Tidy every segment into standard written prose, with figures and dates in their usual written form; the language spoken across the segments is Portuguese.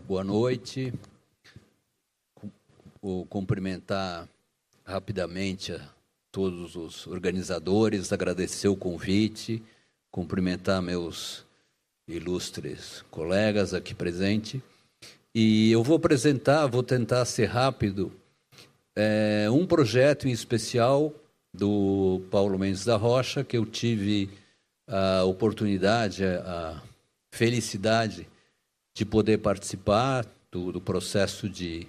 Boa noite. Vou cumprimentar rapidamente a todos os organizadores, agradecer o convite, cumprimentar meus ilustres colegas aqui presentes. E eu vou tentar ser rápido, um projeto em especial do Paulo Mendes da Rocha, que eu tive a oportunidade, a felicidade de poder participar do processo de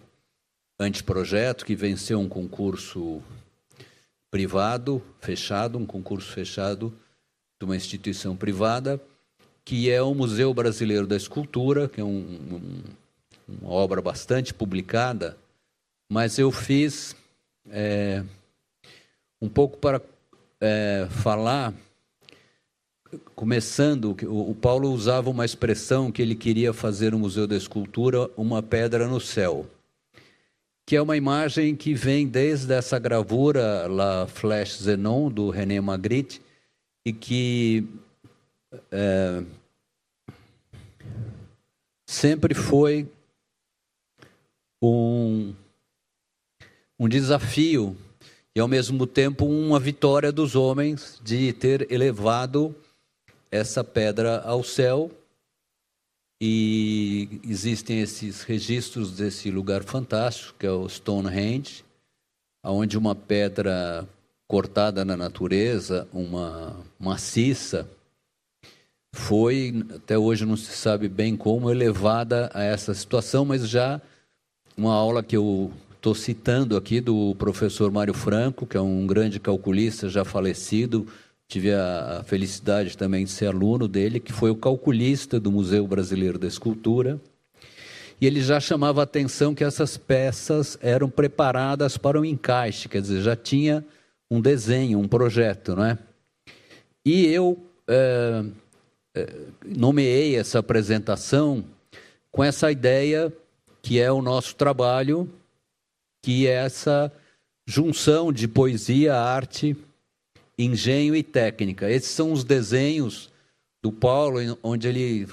anteprojeto, que venceu um concurso privado, fechado, um concurso fechado de uma instituição privada, que é o Museu Brasileiro da Escultura, que é uma obra bastante publicada, mas eu fiz um pouco para falar. Começando, o Paulo usava uma expressão que ele queria fazer no Museu da Escultura, uma pedra no céu, que é uma imagem que vem desde essa gravura La Flèche Zenon, do René Magritte, e que sempre foi um desafio e, ao mesmo tempo, uma vitória dos homens de ter elevado essa pedra ao céu. E existem esses registros desse lugar fantástico, que é o Stonehenge, onde uma pedra cortada na natureza, uma maciça, foi, até hoje não se sabe bem como, elevada a essa situação, mas já uma aula que eu estou citando aqui do professor Mário Franco, que é um grande calculista já falecido. Tive a felicidade também de ser aluno dele, que foi o calculista do Museu Brasileiro da Escultura. E ele já chamava a atenção que essas peças eram preparadas para o encaixe, quer dizer, já tinha um desenho, um projeto, não é? E eu nomeei essa apresentação com essa ideia que é o nosso trabalho, que é essa junção de poesia, arte, engenho e técnica. Esses são os desenhos do Paulo, onde ele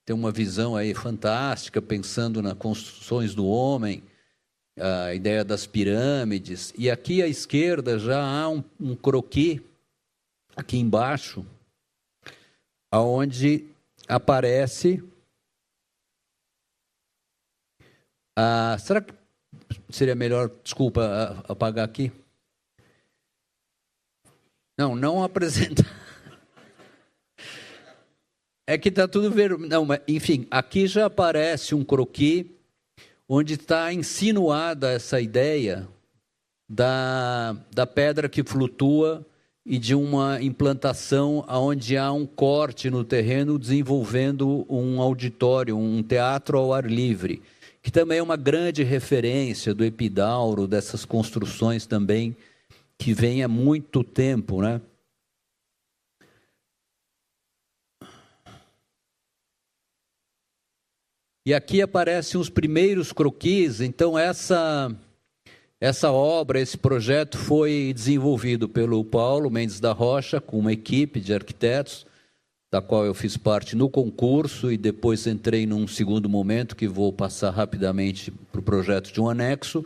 tem uma visão aí fantástica, pensando nas construções do homem, a ideia das pirâmides. E aqui à esquerda já há um croquis, aqui embaixo, onde aparece... será que seria melhor, desculpa, apagar aqui? Não apresenta. É que está tudo vermelho. Não, mas, enfim, aqui já aparece um croquis onde está insinuada essa ideia da pedra que flutua e de uma implantação onde há um corte no terreno desenvolvendo um auditório, um teatro ao ar livre, que também é uma grande referência do Epidauro, dessas construções também que vem há muito tempo, né? E aqui aparecem os primeiros croquis. Então essa obra, esse projeto foi desenvolvido pelo Paulo Mendes da Rocha, com uma equipe de arquitetos, da qual eu fiz parte no concurso, e depois entrei num segundo momento, que vou passar rapidamente para o projeto de um anexo,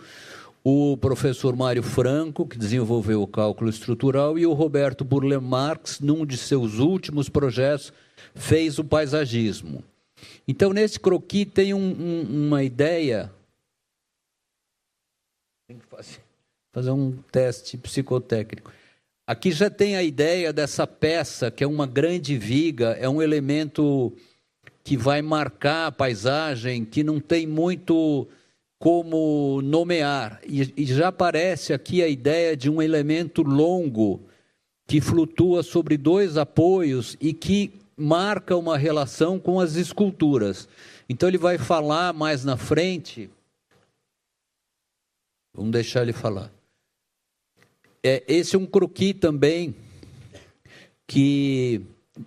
o professor Mário Franco, que desenvolveu o cálculo estrutural, e o Roberto Burle Marx, num de seus últimos projetos, fez o paisagismo. Então, nesse croquis tem uma ideia... Tem que fazer um teste psicotécnico. Aqui já tem a ideia dessa peça, que é uma grande viga, é um elemento que vai marcar a paisagem, que não tem muito como nomear. E já aparece aqui a ideia de um elemento longo que flutua sobre dois apoios e que marca uma relação com as esculturas. Então ele vai falar mais na frente. Vamos deixar ele falar. Esse é um croquis também que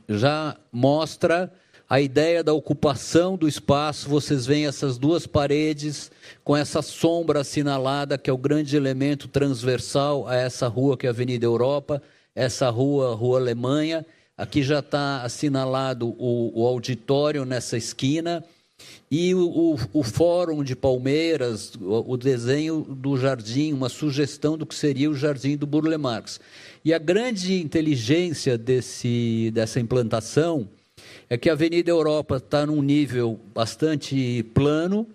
já mostra a ideia da ocupação do espaço. Vocês veem essas duas paredes com essa sombra assinalada, que é o grande elemento transversal a essa rua, que é a Avenida Europa, essa Rua Alemanha. Aqui já está assinalado o auditório nessa esquina, e o Fórum de Palmeiras, o desenho do jardim, uma sugestão do que seria o jardim do Burle Marx. E a grande inteligência dessa implantação é que a Avenida Europa está num nível bastante plano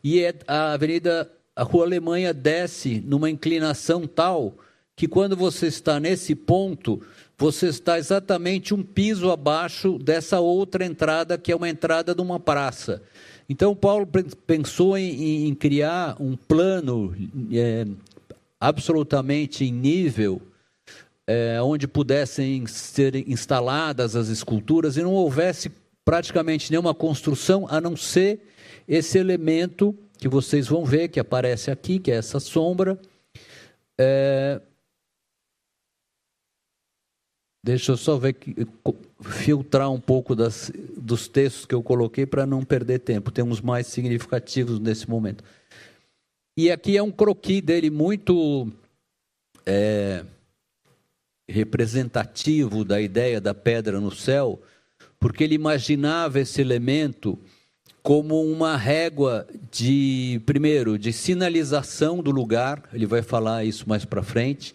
e a Rua Alemanha desce numa inclinação tal que quando você está nesse ponto, você está exatamente um piso abaixo dessa outra entrada, que é uma entrada de uma praça. Então, Paulo pensou em criar um plano absolutamente em nível, onde pudessem ser instaladas as esculturas e não houvesse praticamente nenhuma construção, a não ser esse elemento que vocês vão ver, que aparece aqui, que é essa sombra. Deixa eu só filtrar um pouco dos textos que eu coloquei para não perder tempo. Tem uns mais significativos nesse momento. E aqui é um croquis dele muito representativo da ideia da pedra no céu, porque ele imaginava esse elemento como uma régua de sinalização do lugar, ele vai falar isso mais para frente,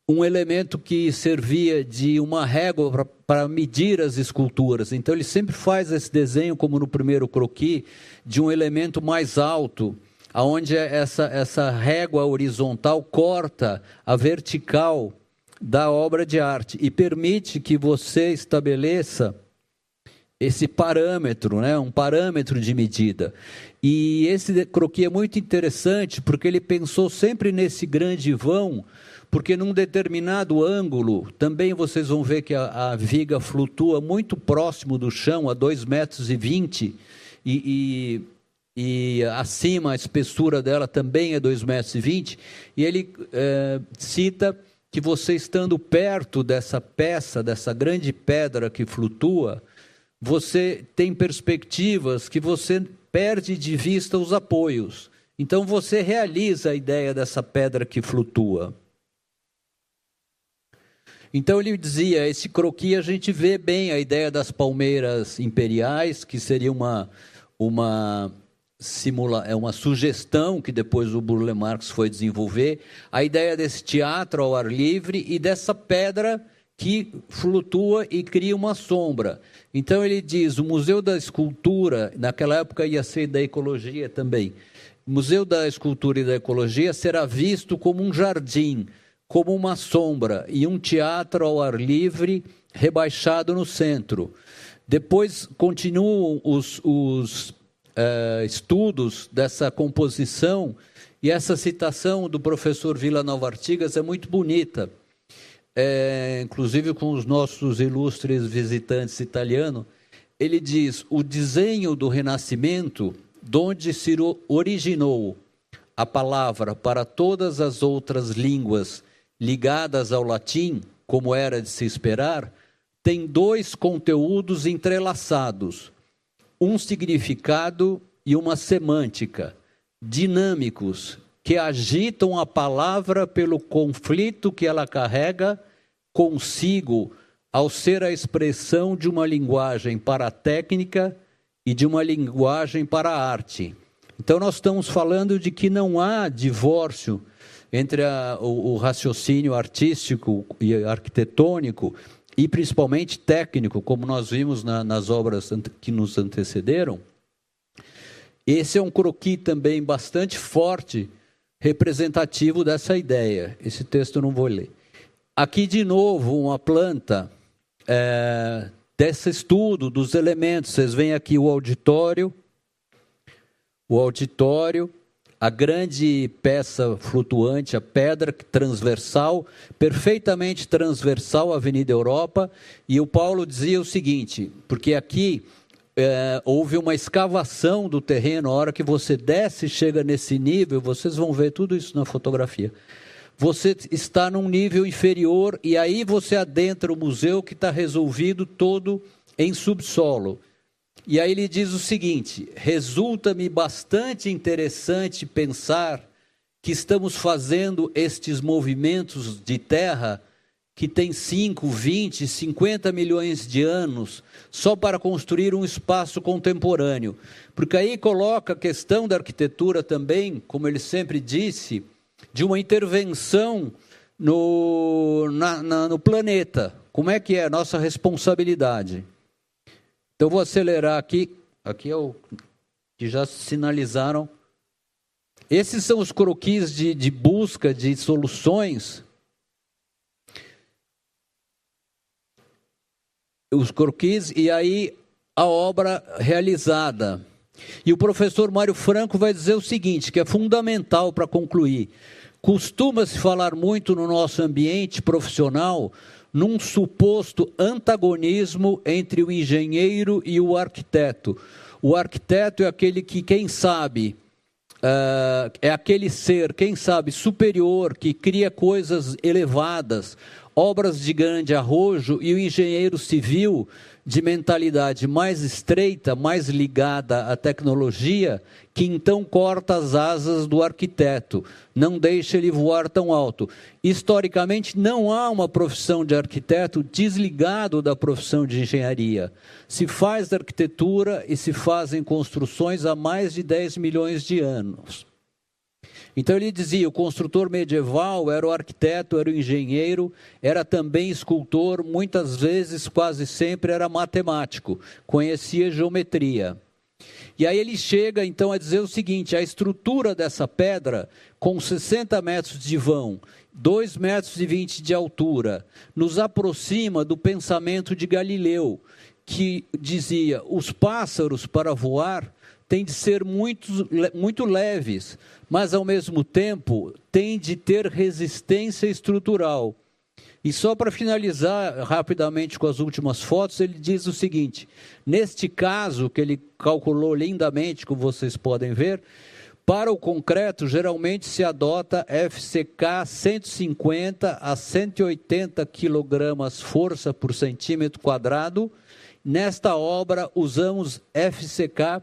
um elemento que servia de uma régua para medir as esculturas. Então, ele sempre faz esse desenho, como no primeiro croquis, de um elemento mais alto, onde essa régua horizontal corta a vertical da obra de arte e permite que você estabeleça esse parâmetro, um parâmetro de medida. E esse croquis é muito interessante, porque ele pensou sempre nesse grande vão, porque num determinado ângulo, também vocês vão ver que a viga flutua muito próximo do chão, a 2,20 m, e acima a espessura dela também é 2,20 m, e ele cita que você estando perto dessa peça, dessa grande pedra que flutua, você tem perspectivas que você perde de vista os apoios. Então você realiza a ideia dessa pedra que flutua. Então ele dizia, esse croquis a gente vê bem a ideia das palmeiras imperiais, que seria uma sugestão que depois o Burle Marx foi desenvolver, a ideia desse teatro ao ar livre e dessa pedra que flutua e cria uma sombra. Então ele diz, o Museu da Escultura, naquela época ia ser da Ecologia também, o Museu da Escultura e da Ecologia será visto como um jardim, como uma sombra, e um teatro ao ar livre rebaixado no centro. Depois continuam os estudos dessa composição, e essa citação do professor Vila Nova Artigas é muito bonita, inclusive com os nossos ilustres visitantes italianos. Ele diz, o desenho do Renascimento, donde se originou a palavra para todas as outras línguas ligadas ao latim, como era de se esperar, tem dois conteúdos entrelaçados, um significado e uma semântica, dinâmicos, que agitam a palavra pelo conflito que ela carrega consigo, ao ser a expressão de uma linguagem para a técnica e de uma linguagem para a arte. Então, nós estamos falando de que não há divórcio entre o raciocínio artístico e arquitetônico e principalmente técnico, como nós vimos nas obras que nos antecederam. Esse é um croquis também bastante forte, representativo dessa ideia. Esse texto eu não vou ler. Aqui, de novo, uma planta desse estudo dos elementos. Vocês veem aqui o auditório, a grande peça flutuante, a pedra transversal, perfeitamente transversal à Avenida Europa, e o Paulo dizia o seguinte, porque aqui houve uma escavação do terreno, a hora que você desce e chega nesse nível, vocês vão ver tudo isso na fotografia, você está num nível inferior, e aí você adentra o museu que está resolvido todo em subsolo. E aí ele diz o seguinte, resulta-me bastante interessante pensar que estamos fazendo estes movimentos de terra que tem 5, 20, 50 milhões de anos só para construir um espaço contemporâneo. Porque aí coloca a questão da arquitetura também, como ele sempre disse, de uma intervenção no planeta. Como é que é a nossa responsabilidade? Então, vou acelerar aqui. Aqui é o que já sinalizaram. Esses são os croquis de busca de soluções. Os croquis e aí a obra realizada. E o professor Mário Franco vai dizer o seguinte, que é fundamental para concluir. Costuma-se falar muito no nosso ambiente profissional num suposto antagonismo entre o engenheiro e o arquiteto. O arquiteto é aquele que, quem sabe, é aquele ser, quem sabe, superior, que cria coisas elevadas, obras de grande arrojo, e o engenheiro civil, de mentalidade mais estreita, mais ligada à tecnologia, que então corta as asas do arquiteto, não deixa ele voar tão alto. Historicamente, não há uma profissão de arquiteto desligado da profissão de engenharia. Se faz arquitetura e se fazem construções há mais de 10 milhões de anos. Então ele dizia, o construtor medieval era o arquiteto, era o engenheiro, era também escultor, muitas vezes, quase sempre, era matemático, conhecia geometria. E aí ele chega então a dizer o seguinte, a estrutura dessa pedra, com 60 metros de vão, 2,20 metros de altura, nos aproxima do pensamento de Galileu, que dizia, os pássaros para voar têm de ser muito leves, mas ao mesmo tempo têm de ter resistência estrutural. E só para finalizar rapidamente com as últimas fotos, ele diz o seguinte, neste caso, que ele calculou lindamente, como vocês podem ver, para o concreto geralmente se adota FCK 150 a 180 kg força por centímetro quadrado. Nesta obra usamos FCK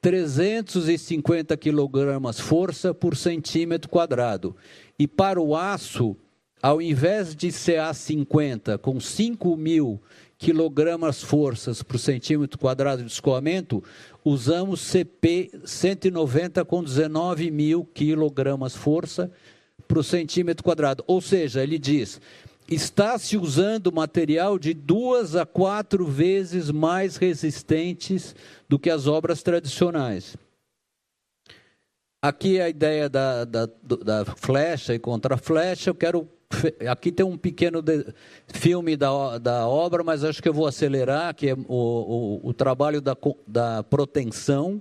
350 kg força por centímetro quadrado. E para o aço, ao invés de CA50 com 5.000 kg forças por centímetro quadrado de escoamento, usamos CP 190 com 19.000 kg força por centímetro quadrado. Ou seja, ele diz, está se usando material de 2 a 4 vezes mais resistentes do que as obras tradicionais. Aqui é a ideia da flecha e contra-flecha. Aqui tem um pequeno filme da obra, mas acho que eu vou acelerar, que é o trabalho da proteção.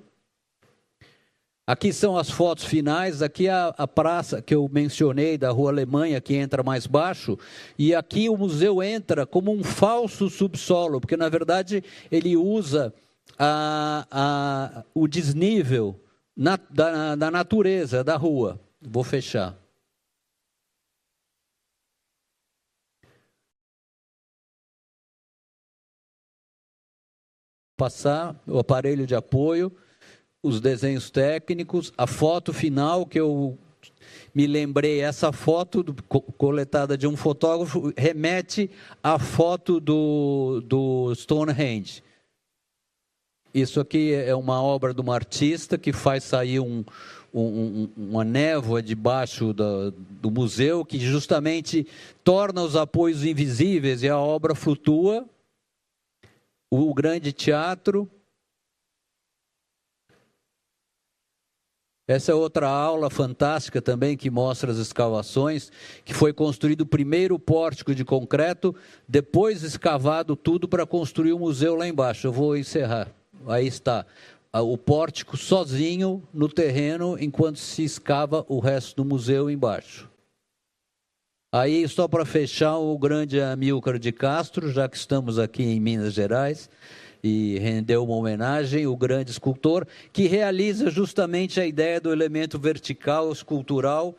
Aqui são as fotos finais, aqui a praça que eu mencionei, da Rua Alemanha, que entra mais baixo, e aqui o museu entra como um falso subsolo, porque, na verdade, ele usa o desnível da natureza, da rua. Vou fechar. Passar o aparelho de apoio, os desenhos técnicos, a foto final que eu me lembrei, essa foto coletada de um fotógrafo remete à foto do Stonehenge. Isso aqui é uma obra de uma artista que faz sair uma névoa debaixo do museu, que justamente torna os apoios invisíveis e a obra flutua. O grande teatro. Essa é outra aula fantástica também, que mostra as escavações, que foi construído o primeiro pórtico de concreto, depois escavado tudo para construir o museu lá embaixo. Eu vou encerrar. Aí está o pórtico sozinho no terreno, enquanto se escava o resto do museu embaixo. Aí, só para fechar, o grande Amílcar de Castro, já que estamos aqui em Minas Gerais, e rendeu uma homenagem, o grande escultor, que realiza justamente a ideia do elemento vertical, escultural,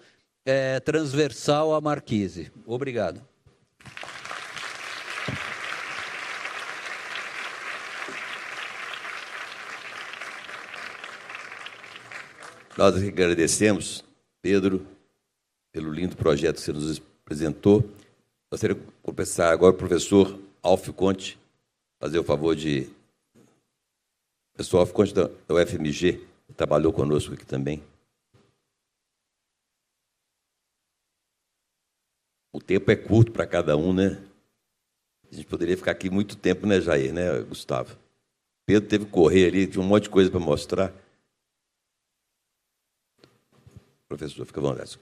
transversal à marquise. Obrigado. Nós agradecemos, Pedro, pelo lindo projeto que você nos apresentou. Gostaria de começar agora o professor Alf Conte, fazer o favor de... O professor Alf Conte da UFMG, trabalhou conosco aqui também. O tempo é curto para cada um, né? A gente poderia ficar aqui muito tempo, né, Jair, né, Gustavo? Pedro teve que correr ali, tinha um monte de coisa para mostrar. Professor, fica à vontade.